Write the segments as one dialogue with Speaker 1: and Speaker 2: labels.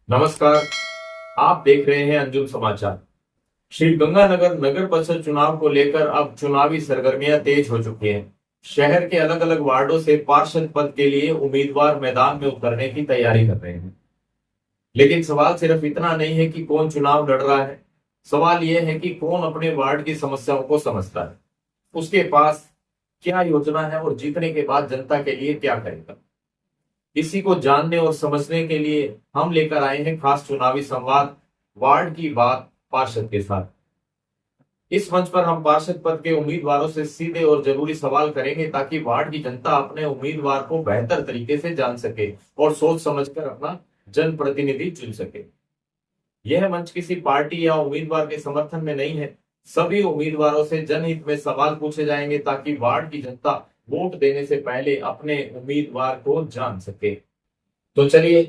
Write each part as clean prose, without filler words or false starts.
Speaker 1: नमस्कार। आप देख रहे हैं अंजुम समाचार। श्री गंगानगर नगर परिषद चुनाव को लेकर अब चुनावी सरगर्मियां तेज हो चुकी हैं। शहर के अलग अलग वार्डों से पार्षद पद के लिए उम्मीदवार मैदान में उतरने की तैयारी कर रहे हैं। लेकिन सवाल सिर्फ इतना नहीं है कि कौन चुनाव लड़ रहा है। सवाल यह है कि कौन अपने वार्ड की समस्याओं को समझता है, उसके पास क्या योजना है और जीतने के बाद जनता के लिए क्या करेगा। इसी को जानने और समझने के लिए हम लेकर आए हैं खास चुनावी संवाद, वार्ड की बात पार्षद के साथ। इस मंच पर हम पार्षद पद के उम्मीदवारों से सीधे और जरूरी सवाल करेंगे ताकि वार्ड की जनता अपने उम्मीदवार को बेहतर तरीके से जान सके और सोच समझकर अपना जनप्रतिनिधि चुन सके। यह मंच किसी पार्टी या उम्मीदवार के समर्थन में नहीं है। सभी उम्मीदवारों से जनहित में सवाल पूछे जाएंगे ताकि वार्ड की जनता वोट देने से पहले अपने उम्मीदवार को जान सके। तो चलिए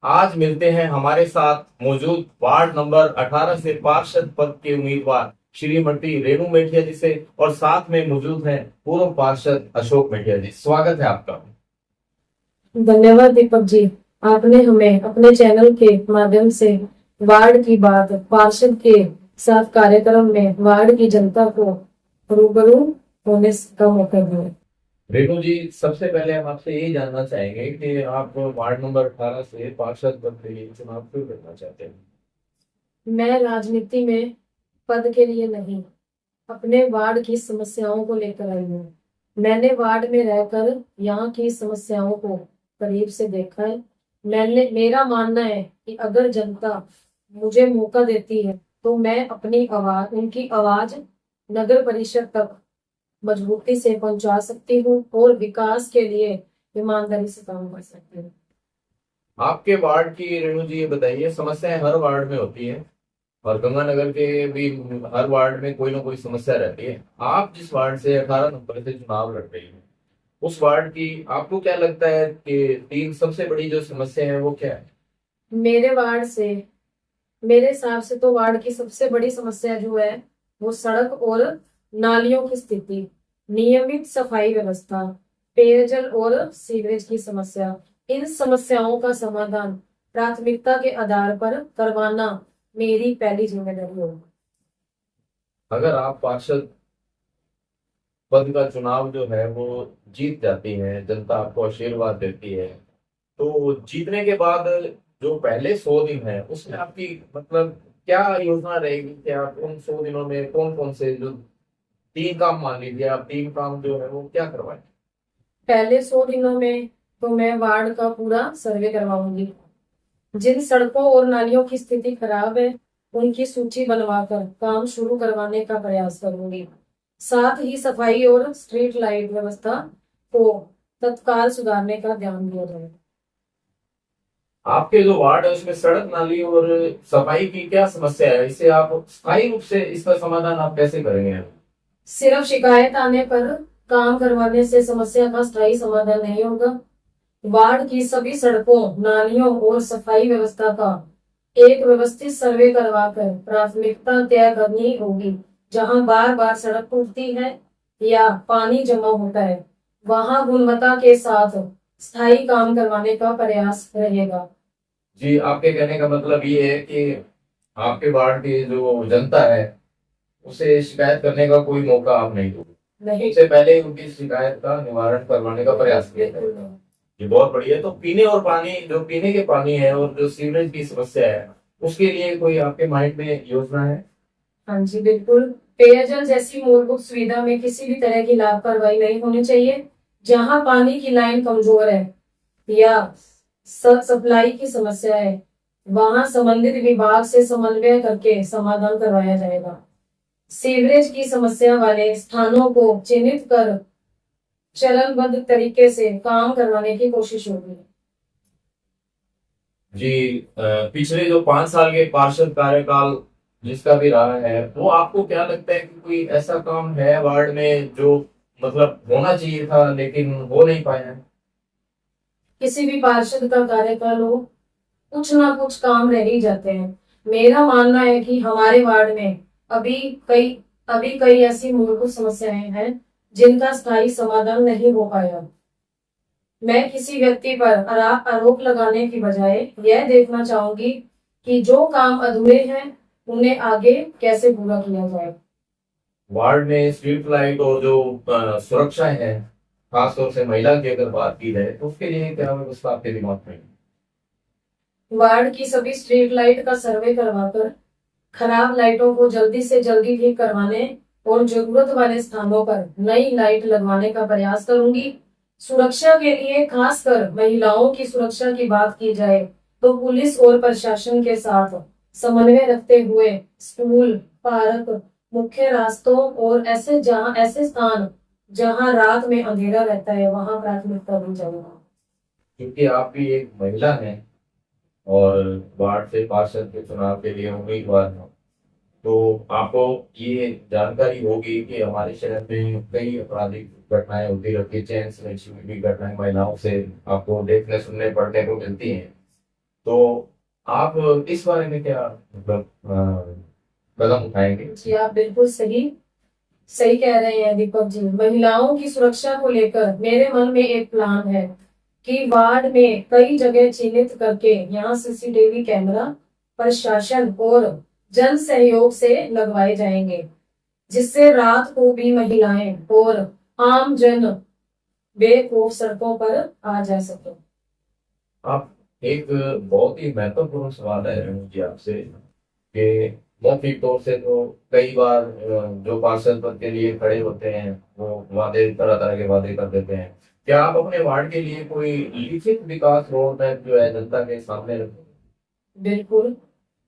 Speaker 1: आज मिलते हैं हमारे साथ मौजूद वार्ड नंबर 18 से पार्षद पद के उम्मीदवार श्रीमती रेणु मेठिया जी से, और साथ में मौजूद हैं पूर्व पार्षद अशोक मेठिया जी। स्वागत है आपका।
Speaker 2: धन्यवाद दीपक जी। आपने हमें अपने चैनल के माध्यम से वार्ड की बात पार्षद के साथ कार्यक्रम में वार्ड की जनता को रूबरू होने का मौका दिया।
Speaker 1: रेणु जी, सबसे पहले हम आपसे यही जानना चाहेंगे कि आप वार्ड नंबर 18 से पार्षद पद के लिए चुनाव क्यों करना चाहते हैं।
Speaker 2: मैं राजनीति में पद के लिए नहीं, अपने वार्ड की समस्याओं को लेकर आई हूँ। मैंने वार्ड में रहकर यहाँ की समस्याओं को करीब से देखा है। मेरा मानना है कि अगर जनता मुझे मौका देती है तो मैं अपनी आवाज, उनकी आवाज नगर परिषद तक मजबूती से पहुंचा सकती हूँ और विकास के लिए ईमानदारी से काम कर सकती हूँ।
Speaker 1: आपके वार्ड की रेणु जी ये बताइए, समस्याएं हर वार्ड में होती है और गंगानगर के भी हर वार्ड में कोई ना कोई समस्या रहती है। आप जिस वार्ड से 18 नंबर से चुनाव लड़ रही हैं, उस वार्ड की आपको क्या लगता है कि तीन सबसे बड़ी जो समस्या है वो क्या है।
Speaker 2: मेरे वार्ड से, मेरे हिसाब से तो वार्ड की सबसे बड़ी समस्या जो है वो सड़क और नालियों की स्थिति, नियमित सफाई व्यवस्था, पेयजल और सीवरेज की समस्या। इन समस्याओं का समाधान प्राथमिकता के आधार पर करवाना मेरी पहली जिम्मेदारी होगी।
Speaker 1: अगर आप पार्षद पद का चुनाव जो है वो जीत जाती है, जनता आपको आशीर्वाद देती है, तो जीतने के बाद जो पहले 100 दिन है उसमें आपकी मतलब क्या योजना रहेगी कि आप उन 100 दिनों में कौन कौन से जो तीन काम, मान लीजिए आप तीन काम जो है वो क्या करवाएं।
Speaker 2: पहले 100 दिनों में तो मैं वार्ड का पूरा सर्वे करवाऊंगी। जिन सड़कों और नालियों की स्थिति खराब है उनकी सूची बनवाकर काम शुरू करवाने का प्रयास करूंगी। साथ ही सफाई और स्ट्रीट लाइट व्यवस्था को तत्काल सुधारने का ध्यान दिया जाए।
Speaker 1: आपके जो वार्ड है उसमें सड़क नाली और सफाई की क्या समस्या है, इसे आप स्थायी रूप से इसका समाधान आप कैसे करेंगे।
Speaker 2: सिर्फ शिकायत आने पर काम करवाने से समस्या का स्थायी समाधान नहीं होगा। वार्ड की सभी सड़कों, नालियों और सफाई व्यवस्था का एक व्यवस्थित सर्वे करवाकर प्राथमिकता तय करनी होगी। जहां बार बार सड़क टूटती है या पानी जमा होता है वहां गुणवत्ता के साथ स्थायी काम करवाने का प्रयास रहेगा।
Speaker 1: जी, आपके कहने का मतलब ये है कि आपके वार्ड की जो जनता है उसे शिकायत करने का कोई मौका आप नहीं दोगे,
Speaker 2: नहीं,
Speaker 1: उससे पहले उनकी शिकायत का निवारण करवाने का प्रयास किया जाएगा। ये बहुत बढ़िया। तो पीने और पानी, जो पीने के पानी है और जो सीवरेज की समस्या है, उसके लिए कोई आपके माइंड में योजना है।
Speaker 2: हाँ जी बिल्कुल। पेयजल जैसी मूलभूत सुविधा में किसी भी तरह की लापरवाही नहीं होनी चाहिए। जहां पानी की लाइन कमजोर है या सप्लाई की समस्या है वहां संबंधित विभाग से समन्वय करके समाधान करवाया जाएगा। सीवरेज की समस्या वाले स्थानों को चिन्हित कर चरणबद्ध तरीके से काम करवाने की कोशिश होगी।
Speaker 1: जी, पिछले जो 5 साल के पार्षद कार्यकाल जिसका भी रहा है, वो आपको क्या लगता है कि कोई ऐसा काम है वार्ड में जो मतलब होना चाहिए था लेकिन हो नहीं पाया है।
Speaker 2: किसी भी पार्षद का कार्यकाल हो, कुछ ना कुछ काम रह ही जाते हैं। मेरा मानना है कि हमारे वार्ड में अभी कई अभी कई ऐसी मूलभूत समस्याएं हैं जिनका स्थायी समाधान नहीं हो पाया। मैं किसी व्यक्ति पर आरोप लगाने की बजाय यह देखना चाहूंगी कि जो काम अधूरे हैं उन्हें आगे कैसे पूरा किया जाए।
Speaker 1: वार्ड में स्ट्रीट लाइट और जो सुरक्षा है, खासतौर से महिला की अगर बात की जाए तो उसके लिए क्या व्यवस्था आपके दिमाग में है?
Speaker 2: वार्ड की सभी स्ट्रीट लाइट का सर्वे करवाकर खराब लाइटों को जल्दी से जल्दी ठीक करवाने और जरूरत वाले स्थानों पर नई लाइट लगवाने का प्रयास करूंगी। सुरक्षा के लिए खासकर महिलाओं की सुरक्षा की बात की जाए तो पुलिस और प्रशासन के साथ समन्वय रखते हुए स्कूल, पार्क, मुख्य रास्तों और ऐसे स्थान जहां रात में अंधेरा रहता है वहां प्राथमिकता दी जाएगी।
Speaker 1: क्योंकि आप भी एक महिला हैं और वार्ड से पार्षद के चुनाव के लिए उम्मीदवार हैं, तो आपको ये जानकारी होगी कि हमारे शहर में कई आपराधिक घटनाएं होती रहती है, चैन स्नैचिंग की घटनाएं महिलाओं से आपको देखने सुनने पढ़ने को मिलती हैं। तो आप इस बारे में क्या मतलब कदम उठाएंगे?
Speaker 2: जी, आप बिल्कुल सही सही कह रहे हैं दीपक जी। महिलाओं की सुरक्षा को लेकर मेरे मन में एक प्लान है कि वार्ड में कई जगह चिन्हित करके यहाँ सीसीटीवी कैमरा प्रशासन और जन सहयोग से लगवाए जाएंगे, जिससे रात को भी महिलाएं और आम जन बेखौफ सड़कों पर आ जा सके।
Speaker 1: आप एक बहुत ही महत्वपूर्ण सवाल है रेणु जी आपसे कि मौखिक तौर से तो कई बार जो पार्षद पद के लिए खड़े होते हैं वो वादे तरह तरह के वादे कर देते हैं। क्या आप अपने वार्ड के लिए कोई लिखित विकास रोड मैप जो है जनता के सामने रखें?
Speaker 2: बिल्कुल,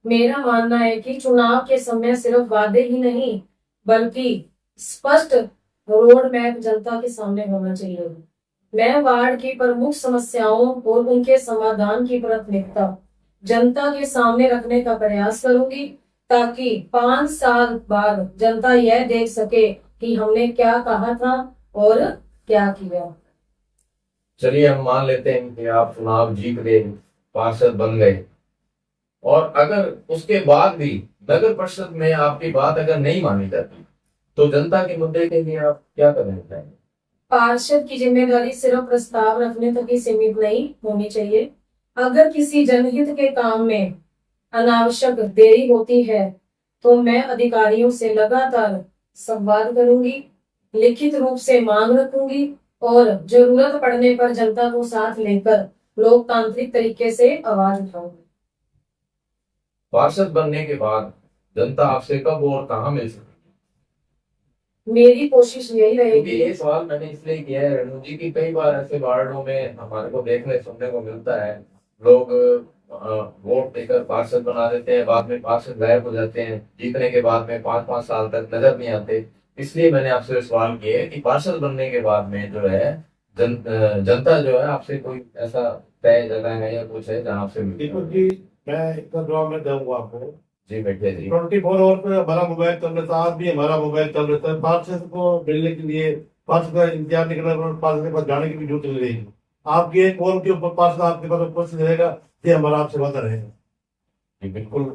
Speaker 2: मेरा मानना है कि चुनाव के समय सिर्फ वादे ही नहीं बल्कि स्पष्ट रोड मैप जनता के सामने होना चाहिए। मैं वार्ड की प्रमुख समस्याओं और उनके समाधान की प्राथमिकता जनता के सामने रखने का प्रयास करूंगी, ताकि 5 साल बाद जनता यह देख सके कि हमने क्या कहा था और क्या किया।
Speaker 1: चलिए हम मान लेते हैं कि आप चुनाव जीत गए, पार्षद बन गए, और अगर उसके बाद भी नगर परिषद में आपकी बात अगर नहीं मानी जाती तो जनता के मुद्दे के लिए आप क्या कदम उठाएंगे?
Speaker 2: पार्षद की जिम्मेदारी सिर्फ प्रस्ताव रखने तक ही सीमित नहीं होनी चाहिए। अगर किसी जनहित के काम में अनावश्यक देरी होती है तो मैं अधिकारियों से लगातार संवाद करूंगी, लिखित रूप से मांग रखूंगी और जरूरत पड़ने पर जनता को साथ लेकर लोकतांत्रिक तरीके से आवाज उठाऊंगी।
Speaker 1: पार्षद बनने के बाद जनता आपसे कब और कहाँ मिल सकती है?
Speaker 2: मेरी कोशिश यही
Speaker 1: क्योंकि
Speaker 2: रहेगी।
Speaker 1: ये सवाल मैंने इसलिए किया है रेणु जी की कई बार ऐसे वार्डों में हमारे को देखने सुनने को मिलता है, लोग वोट देकर पार्षद बना देते हैं, बाद में पार्षद गायब हो जाते हैं, जीतने के बाद में 5-5 साल तक नजर नहीं आते। इसलिए मैंने आपसे सवाल किया है कि पार्षद बनने के बाद में जो है जनता जो है आपसे कोई ऐसा तय जगह है या कुछ है जहाँ आपसे मिलती
Speaker 3: दीपक
Speaker 1: है?
Speaker 3: जी, मैं इसका जवाब मैं दूंगा आपको।
Speaker 1: जी बैठिए जी।
Speaker 3: 24 आवर पे हमारा मोबाइल चल रहा था, आज भी हमारा मोबाइल चल रहा था। पार्षद को मिलने के लिए पार्षद का इंतजार नहीं करना पड़ेगा, पार्षद के पास जाने की भी जरूरत नहीं रहेगी। आपके एक कॉल के ऊपर पार्षद आपके पास उपस्थित रहेगा, ये हमारा आपसे वादा रहेगा।
Speaker 1: जी बिल्कुल,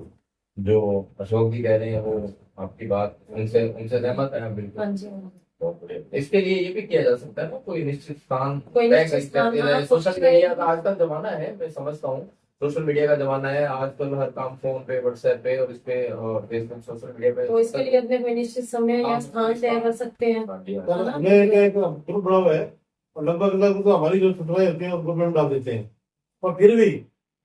Speaker 1: जो अशोक जी कह रहे हैं वो आपकी बात उनसे उनसे सहमत है हम बिल्कुल।
Speaker 2: हाँ जी,
Speaker 1: तो इसके लिए ये भी किया जा सकता है ना, कोई निश्चित स्थान
Speaker 2: कोई
Speaker 1: तय
Speaker 2: निश्चित स्थान,
Speaker 1: करके
Speaker 2: हाँ,
Speaker 1: सोशल मीडिया का आजकल जमाना है, मैं समझता हूँ सोशल मीडिया का जमाना है आजकल, हर काम फोन पे, व्हाट्सएप पे और इस पे और फेसबुक सोशल मीडिया पे।
Speaker 2: तो इसके लिए अपने कोई निश्चित समय या स्थान तय कर सकते हैं।
Speaker 3: हमने एक ग्रुप बना हुआ है और लगभग लगभग तो हमारी जो सूचनाएं होती है उस ग्रुप में डाल देते हैं। और फिर भी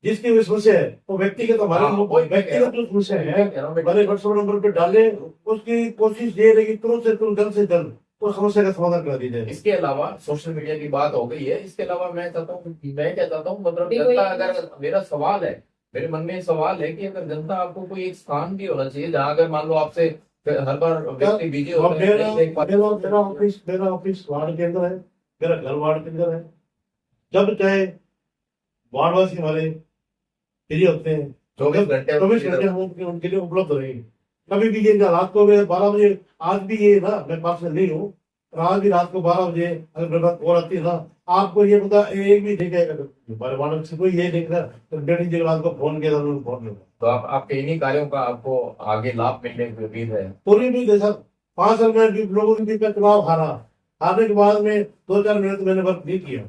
Speaker 3: जिसकी भी समस्या है वो व्यक्तिगत हमारे व्यक्तिगत जो समस्या है हमारे व्हाट्सएप नंबर पे डाले, उसकी कोशिश ये रहेगी तुरंत से तुरंत जल्द से जल्द तो समस्या का समाधान करा दी जाए।
Speaker 1: इसके अलावा सोशल मीडिया की बात हो गई है, इसके अलावा मैं क्या चाहता हूँ मतलब
Speaker 2: देखो
Speaker 1: जनता,
Speaker 2: ये-
Speaker 1: अगर मेरा सवाल है, मेरे मन में सवाल है कि अगर जनता आपको कोई एक स्थान भी होना चाहिए जहाँ अगर मान लो आपसे हर बार व्यक्ति बिजी होता है, नहीं देख पाते।
Speaker 3: मेरा ऑफिस वार्ड के अंदर है, मेरा घर वार्ड के अंदर है। जब चाहे वार्डवासी हमारे फ्री होते हैं, 24 घंटे हम उनके लिए उपलब्ध रहेंगे। कभी भी ये रात को 12 बजे, आज भी ये ना मैं पार्षद नहीं हूँ, आज भी रात को 12 बजे अगर मेरे पास कॉल आती है ना, आपको ये पता एक भी देखेगा हमारे वार्ड से कोई ये देख रहा तो डेढ़ जी रात को फोन किया था, उन्होंने फोन किया।
Speaker 1: तो आपके इन्हीं कार्यों का आपको आगे लाभ मिलने की उम्मीद है?
Speaker 3: पूरी भी सर 5 साल में भी लोगों के बीच में चुनाव हारने के बाद में 2-4 महीने तो मैंने वर्क नहीं किया।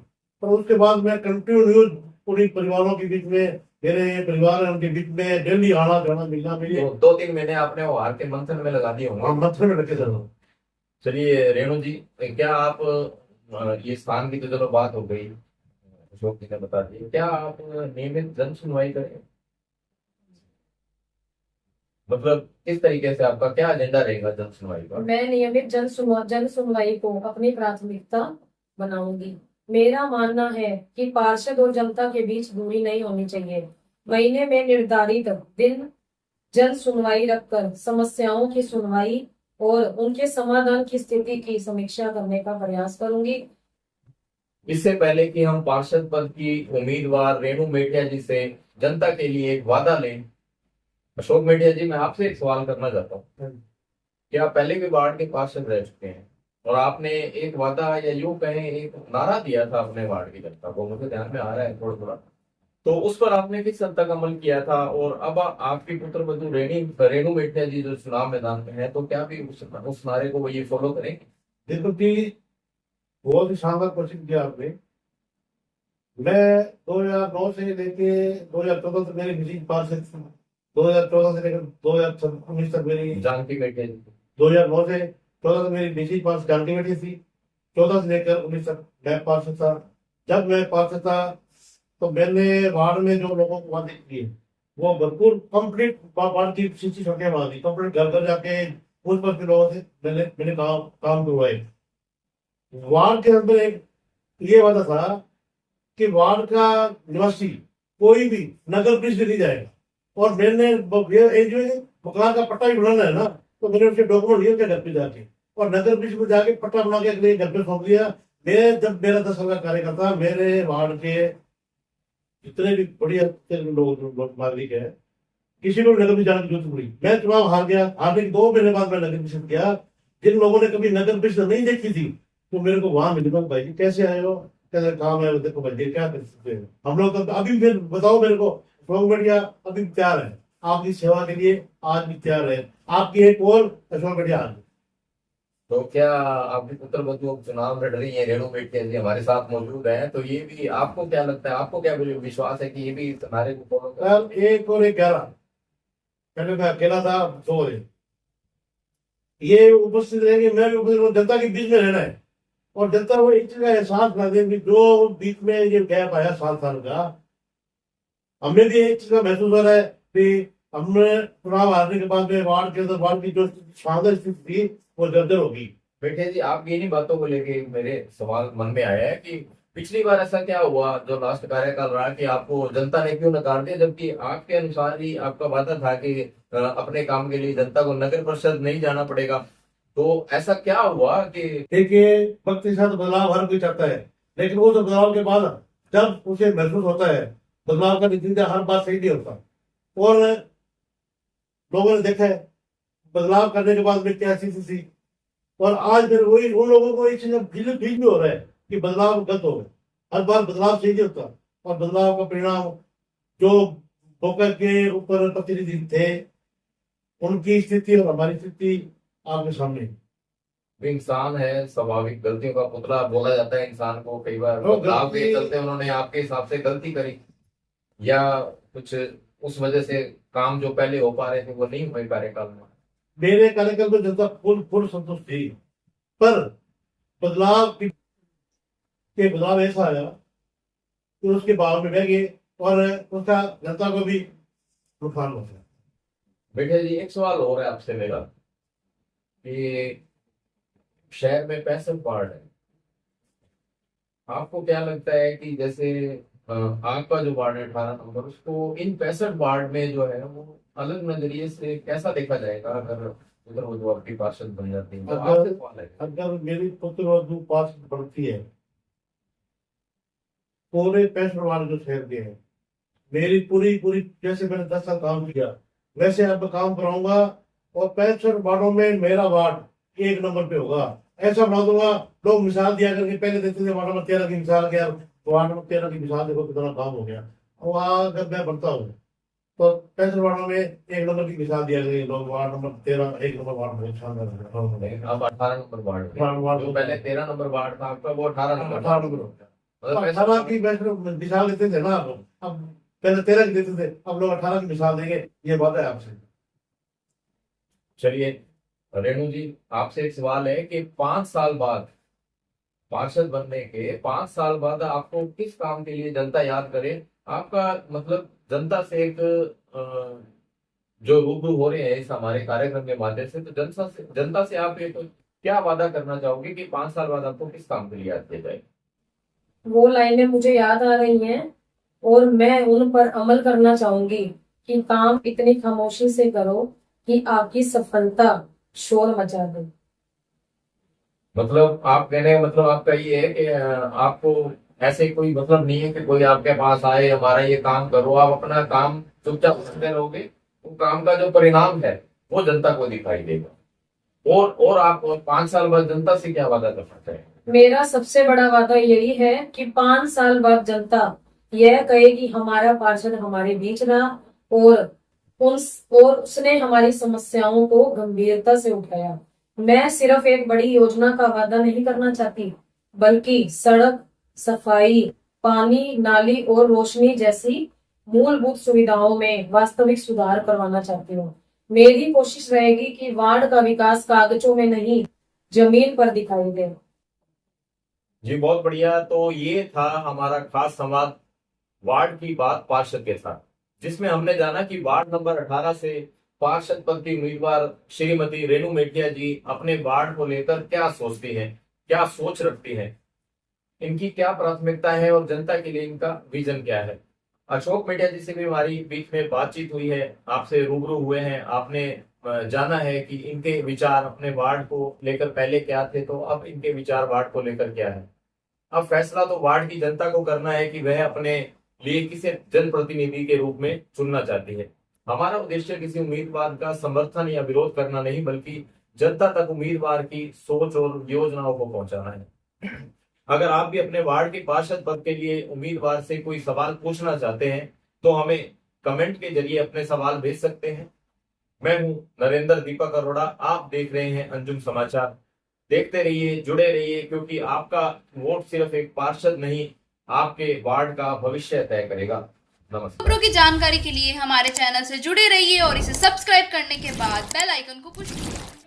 Speaker 3: और उसके बाद मैं कंटिन्यूस पूरी परिवारों के बीच में, मेरे परिवार है उनके बीच में डेली आना जाना मिलना मेरी
Speaker 1: तो 2-3 महीने आपने वो हार के मंथन में लगा दिए होंगे।
Speaker 3: मथुर में रखे जाना।
Speaker 1: चलिए रेणु जी, क्या आप ये स्थान की तो चलो बात हो गई, अशोक जी ने बता दी, क्या आप नियमित जन सुनवाई करें? मतलब किस तरीके से आपका क्या एजेंडा रहेगा जन सुनवाई का?
Speaker 2: मैं नियमित जन सुनवाई को अपनी प्राथमिकता बनाऊंगी। मेरा मानना है कि पार्षद और जनता के बीच दूरी नहीं होनी चाहिए। महीने में निर्धारित दिन जन सुनवाई रखकर समस्याओं की सुनवाई और उनके समाधान की स्थिति की समीक्षा करने का प्रयास करूंगी।
Speaker 1: इससे पहले कि हम पार्षद पद की उम्मीदवार रेणु मेटिया जी से जनता के लिए एक वादा लें, अशोक मेटिया जी, मैं आपसे एक सवाल करना चाहता हूँ कि आप पहले भी वार्ड के पार्षद रह चुके हैं और आपने एक वादा या यूं कहें एक नारा दिया था अपने वार्ड की जनता को, मुझे ध्यान में आ रहा है थोड़ा थोड़ा, तो उस पर आपने किस हद तक अमल किया था? और अब आपकी पुत्र वधू रेणु मेटिया जी जो चुनाव मैदान में है, तो क्या भी उस नारे को वो ये फॉलो करेंगे?
Speaker 3: देखो कि बहुत ही शानदार क्वेश्चन किया आपने। मैं 2009 से लेके 2014 तक मेरी विजिट पार्षद थी। 2014 से लेकर 2019 तक मेरी
Speaker 1: जानकी मेटिया जी
Speaker 3: 2009 से 14 तक मेरी विजिट पार्षद जानकी मेटी थी। 14 से लेकर 19 तक मैं पार्षद था। जब मैं पार्षद था तो मैंने वार्ड में जो लोगों को वादे किए वो भरपूर कंप्लीट वार्ड की सीसी सड़कें बना दी, कंप्लीट घर घर जाके उस पर के लोगों से मैंने काम करवाए। वार्ड के अंदर एक ये वादा था कि वार्ड का निवासी कोई भी नगर ब्रिज से नहीं जाएगा। और मैंने ये जो मकान का पट्टा भी बनाना है ना, तो मैंने उसके डॉक्यूमेंट लिए घर पे जाके और नगर ब्रिज में जाके पट्टा बना के अगले घर पे सौंप दिया। मैं जब मेरा 10 साल का कार्यकर्ता, मेरे वार्ड के जितने भी बढ़िया लोग नागरिक है, किसी को नगर ब्रिज जाने की जरूरत पड़ी। मैं चुनाव हार गया, हारने के 2 महीने बाद मैं नगर ब्रिज गया। जिन लोगों ने कभी नगर ब्रिज नहीं देखी थी तो मेरे को वहां मिले, भाई जी कैसे आए हो, कैसे काम है, देखो भाई क्या कर सकते हैं हम लोग। तो अभी फिर बताओ मेरे को, अशोक मेटिया अभी तैयार है आपकी सेवा के लिए, आज भी तैयार है आपकी एक और अशोक मेटिया।
Speaker 1: तो क्या आपके पुत्र वधू चुनाव लड़ रही है, रेणु मेटिया जी हमारे साथ मौजूद हैं, तो ये भी आपको क्या लगता है, आपको क्या विश्वास है कि ये भी नारे को फॉलो
Speaker 3: कल 1 और 11 पहले मैं अकेला था, 2 ये उपस्थित रहेंगे, मैं भी उपस्थित, जनता के बीच में रहना है और जनता को एक चीज का एहसास करा देंगे। जो बीच में ये गैप आया 7 साल का, हमें भी एक चीज का महसूस हो रहा है कि हमने चुनाव हारने के बाद में वार्ड के अंदर वार्ड की जो शानदार स्थिति थी वो जर्जर होगी।
Speaker 1: मेटिया जी, आपकी इन्हीं बातों को लेके मेरे सवाल मन में आया है कि पिछली बार ऐसा क्या हुआ जो लास्ट कार्यकाल रहा कि आपको जनता ने क्यों नकार दिया, जबकि आपके अनुसार ही आपका वादा था कि अपने काम के लिए जनता को नगर परिषद नहीं जाना पड़ेगा, तो ऐसा क्या हुआ कि?
Speaker 3: देखिए, वक्त के साथ बदलाव हर कोई चाहता है, लेकिन वो तो बदलाव के बाद जब उसे महसूस होता है बदलाव का नतीजा हर बात सही नहीं होता। और लोगों ने देखा है बदलाव करने के बाद में क्या स्थिति थी, और आज फिर वही उन लोगों को एक चीज फील भी हो रहा है कि बदलाव गलत हो गया। हर बार बदलाव सही नहीं होता और बदलाव का परिणाम जो फोकस के ऊपर प्रतिनिधि थे उनकी स्थिति और हमारी स्थिति आपके सामने।
Speaker 1: इंसान है, स्वाभाविक गलतियों का पुतला बोला जाता है इंसान को, कई बार
Speaker 3: तो
Speaker 1: बदलाव के चलते उन्होंने आपके हिसाब से गलती करी या कुछ उस वजह से काम जो पहले हो पा रहे थे वो नहीं हुए कार्यकाल में?
Speaker 3: मेरे कार्यकाल में जनता फुल संतुष्ट थी, पर बदलाव ऐसा आया कि उसके बाद में बह गए और उसका जनता को भी नुकसान हो गया।
Speaker 1: बेटे जी, एक सवाल और है आपसे मेरा कि शहर में 65 वार्ड है, आपको क्या लगता है कि जैसे आपका जो वार्ड है 18 नंबर, उसको इन 65 वार्ड में जो है वो अलग नजरिए से कैसा देखा जाएगा अगर उधर वो जो आपकी पार्षद बन जाती है? तो आपसे सवाल है,
Speaker 3: अगर मेरी पुत्र वधू पास बढ़ती है, पूरे 65 वार्ड जो शहर के हैं, मेरी पूरी जैसे मैंने 10 साल काम किया वैसे अब काम कराऊंगा और 65 वार्डों में मेरा वार्ड 1 नंबर पे होगा। ऐसा बना दूंगा, लोग मिसाल दिया करके पहले देते थे वार्ड नंबर 13 की मिसाल, क्या वार्ड नंबर 13 की मिसाल देखो कितना काम हो गया। वहां अगर मैं बढ़ता हूँ तो 65 वार्डों में 1 नंबर की मिसाल दिया गई, लोग वार्ड नंबर 13 1 नंबर वार्ड में शानदार।
Speaker 1: अब 18 नंबर वार्ड
Speaker 3: वार्ड
Speaker 1: जो पहले 13 नंबर वार्ड था आपका वो 18 नंबर
Speaker 3: 18 नंबर हो गया।
Speaker 1: मतलब पैसा
Speaker 3: 18 की मिसाल देते थे ना आप लोग, अब पहले 13 की देते थे, अब लोग 18 की मिसाल देंगे, ये बात है आपसे।
Speaker 1: चलिए रेणु जी, आपसे एक सवाल है कि 5 साल बाद पार्षद बनने के 5 साल बाद आपको किस काम के लिए जनता याद करे? आपका मतलब जनता से एक जो रूबरू हो रहे हैं इस हमारे कार्यक्रम के माध्यम से, तो जनता से आप एक क्या वादा करना चाहोगे कि 5 साल बाद आपको किस काम के लिए याद किया जाए?
Speaker 2: वो लाइनें मुझे याद आ रही हैं और मैं उन पर अमल करना चाहूंगी कि काम इतनी खामोशी से करो कि आपकी सफलता शोर मचा दे।
Speaker 1: मतलब आप कहने का मतलब आपका ये है कि आपको ऐसे कोई मतलब नहीं है कि कोई आपके पास आए हमारा ये काम करो, आप अपना काम चुपचाप करते रहोगे, वो काम का जो परिणाम है वो जनता को दिखाई देगा। और आप 5 साल बाद जनता से क्या वादा कर सकते हैं?
Speaker 2: मेरा सबसे बड़ा वादा यही है कि 5 साल बाद जनता यह कहे कि हमारा पार्षद हमारे बीच रहा और उसने हमारी समस्याओं को गंभीरता से उठाया। मैं सिर्फ एक बड़ी योजना का वादा नहीं करना चाहती, बल्कि सड़क, सफाई, पानी, नाली और रोशनी जैसी मूलभूत सुविधाओं में वास्तविक सुधार करवाना चाहती हूँ। मेरी कोशिश रहेगी कि वार्ड का विकास कागजों में नहीं, जमीन पर दिखाई दे।
Speaker 1: जी बहुत बढ़िया। तो ये था हमारा खास संवाद वार्ड की बात पार्षद के साथ, जिसमें हमने जाना कि वार्ड नंबर 18 से पार्षद पद की उम्मीदवार श्रीमती रेणु मेटिया जी अपने वार्ड को लेकर क्या सोचती हैं, क्या सोच रखती हैं, इनकी क्या प्राथमिकता है और जनता के लिए इनका विजन क्या है। अशोक मेटिया जी से भी हमारी बीच में बातचीत हुई है, आपसे रूबरू हुए हैं, आपने जाना है कि इनके विचार अपने वार्ड को लेकर पहले क्या थे, तो अब इनके विचार वार्ड को लेकर क्या है। अब फैसला तो वार्ड की जनता को करना है कि वह अपने लिए किसे जनप्रतिनिधि के रूप में चुनना चाहती है। हमारा उद्देश्य किसी उम्मीदवार का समर्थन या विरोध करना नहीं, बल्कि जनता तक उम्मीदवार की सोच और योजनाओं को पहुंचाना है। अगर आप भी अपने वार्ड के पार्षद पद के लिए उम्मीदवार से कोई सवाल पूछना चाहते हैं तो हमें कमेंट के जरिए अपने सवाल भेज सकते हैं। मैं हूं नरेंद्र दीपक अरोड़ा, आप देख रहे हैं अंजुम समाचार। देखते रहिए, जुड़े रहिए, क्योंकि आपका वोट सिर्फ एक पार्षद नहीं, आपके वार्ड का भविष्य तय करेगा। नमस्कार।
Speaker 4: खबरों की जानकारी के लिए हमारे चैनल से जुड़े रहिए और इसे सब्सक्राइब करने के बाद बेल आइकन को पुश कीजिए।